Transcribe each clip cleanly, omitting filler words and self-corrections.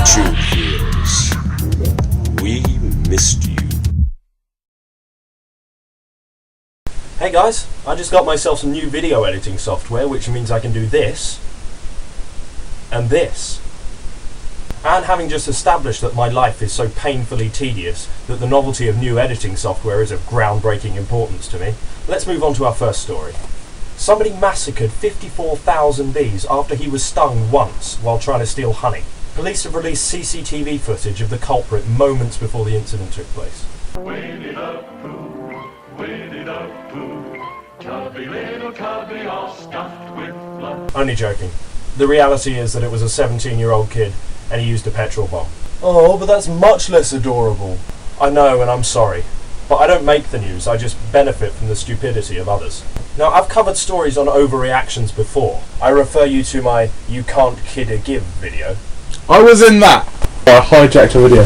YouTube viewers, we missed you. Hey guys, I just got myself some new video editing software, which means I can do this and this. And having just established that my life is so painfully tedious that the novelty of new editing software is of groundbreaking importance to me, let's move on to our first story. Somebody massacred 54,000 bees after he was stung once while trying to steal honey. Police have released CCTV footage of the culprit moments before the incident took place. Cubby, little cubby, all stuffed with blood. Only joking. The reality is that it was a 17-year-old kid and he used a petrol bomb. Oh, but that's much less adorable. I know, and I'm sorry. But I don't make the news, I just benefit from the stupidity of others. Now, I've covered stories on overreactions before. I refer you to my You Can't Kid a Give video. I was in that! I hijacked a video.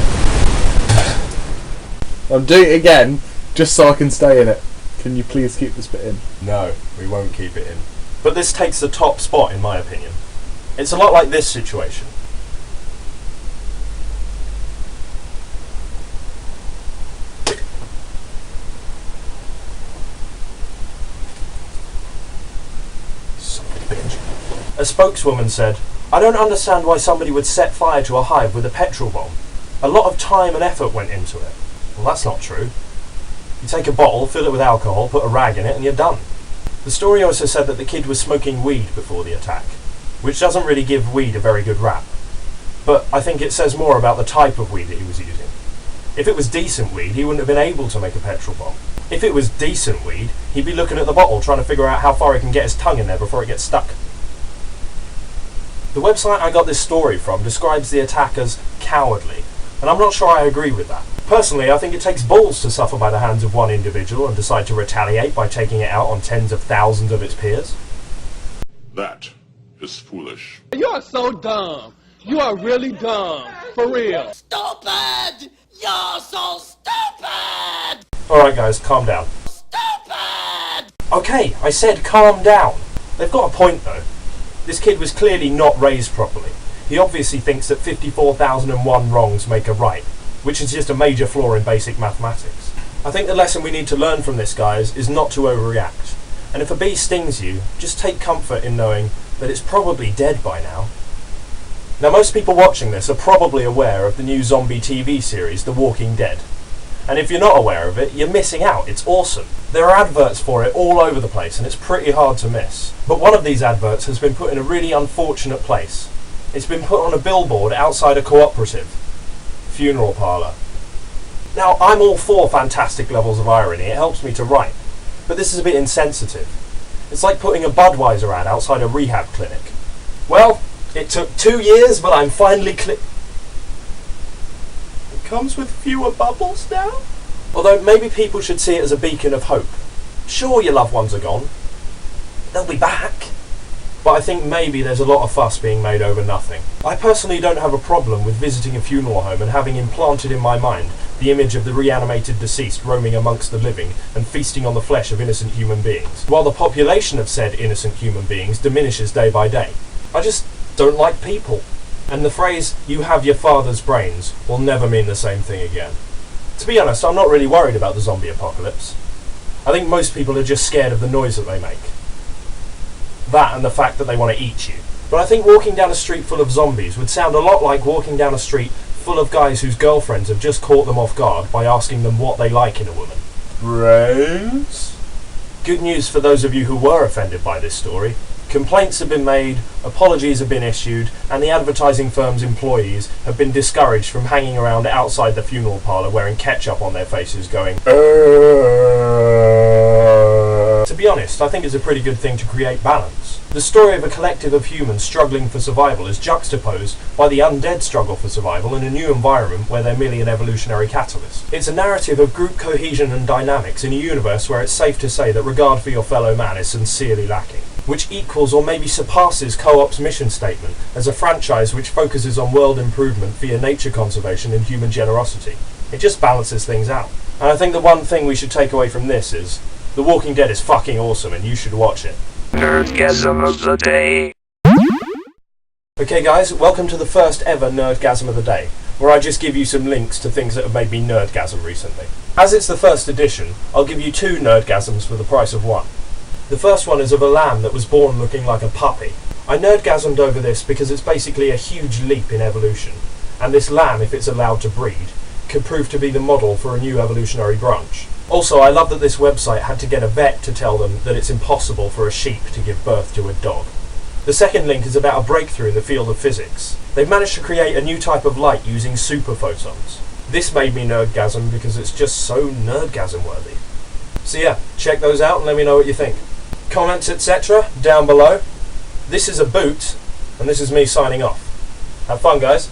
I'm doing it again, just so I can stay in it. Can you please keep this bit in? No, we won't keep it in. But this takes the top spot in my opinion. It's a lot like this situation. Son of a bitch. A spokeswoman said, "I don't understand why somebody would set fire to a hive with a petrol bomb. A lot of time and effort went into it." Well, that's not true. You take a bottle, fill it with alcohol, put a rag in it, and you're done. The story also said that the kid was smoking weed before the attack, which doesn't really give weed a very good rap. But I think it says more about the type of weed that he was using. If it was decent weed, he wouldn't have been able to make a petrol bomb. If it was decent weed, he'd be looking at the bottle trying to figure out how far he can get his tongue in there before it gets stuck. The website I got this story from describes the attack as cowardly, and I'm not sure I agree with that. Personally, I think it takes balls to suffer by the hands of one individual and decide to retaliate by taking it out on tens of thousands of its peers. That is foolish. You are so dumb. You are really dumb. For real. Stupid! You're so stupid! Alright guys, calm down. Stupid! Okay, I said calm down. They've got a point though. This kid was clearly not raised properly. He obviously thinks that 54,001 wrongs make a right, which is just a major flaw in basic mathematics. I think the lesson we need to learn from this, guys, is not to overreact. And if a bee stings you, just take comfort in knowing that it's probably dead by now. Now, most people watching this are probably aware of the new zombie TV series, The Walking Dead. And if you're not aware of it, you're missing out. It's awesome. There are adverts for it all over the place, and it's pretty hard to miss. But one of these adverts has been put in a really unfortunate place. It's been put on a billboard outside a cooperative funeral parlour. Now, I'm all for fantastic levels of irony, it helps me to write, but this is a bit insensitive. It's like putting a Budweiser ad outside a rehab clinic. Well, it took 2 years, but I'm finally It comes with fewer bubbles now? Although maybe people should see it as a beacon of hope. Sure, your loved ones are gone. They'll be back. But I think maybe there's a lot of fuss being made over nothing. I personally don't have a problem with visiting a funeral home and having implanted in my mind the image of the reanimated deceased roaming amongst the living and feasting on the flesh of innocent human beings, while the population of said innocent human beings diminishes day by day. I just don't like people. And the phrase, "you have your father's brains," will never mean the same thing again. To be honest, I'm not really worried about the zombie apocalypse. I think most people are just scared of the noise that they make. That and the fact that they want to eat you. But I think walking down a street full of zombies would sound a lot like walking down a street full of guys whose girlfriends have just caught them off guard by asking them what they like in a woman. Brains? Good news for those of you who were offended by this story. Complaints have been made, apologies have been issued, and the advertising firm's employees have been discouraged from hanging around outside the funeral parlour wearing ketchup on their faces going, To be honest, I think it's a pretty good thing to create balance. The story of a collective of humans struggling for survival is juxtaposed by the undead struggle for survival in a new environment where they're merely an evolutionary catalyst. It's a narrative of group cohesion and dynamics in a universe where it's safe to say that regard for your fellow man is sincerely lacking, which equals or maybe surpasses Co-op's mission statement as a franchise which focuses on world improvement via nature conservation and human generosity. It just balances things out. And I think the one thing we should take away from this is The Walking Dead is fucking awesome and you should watch it. Nerdgasm of the day. Okay guys, welcome to the first ever Nerdgasm of the day, where I just give you some links to things that have made me nerdgasm recently. As it's the first edition, I'll give you 2 nerdgasms for the price of 1. The first one is of a lamb that was born looking like a puppy. I nerdgasmed over this because it's basically a huge leap in evolution, and this lamb, if it's allowed to breed, could prove to be the model for a new evolutionary branch. Also, I love that this website had to get a vet to tell them that it's impossible for a sheep to give birth to a dog. The second link is about a breakthrough in the field of physics. They've managed to create a new type of light using superphotons. This made me nerdgasm because it's just so nerdgasm worthy. So yeah, check those out and let me know what you think. Comments, etc. down below. This is a boot, and this is me signing off. Have fun, guys.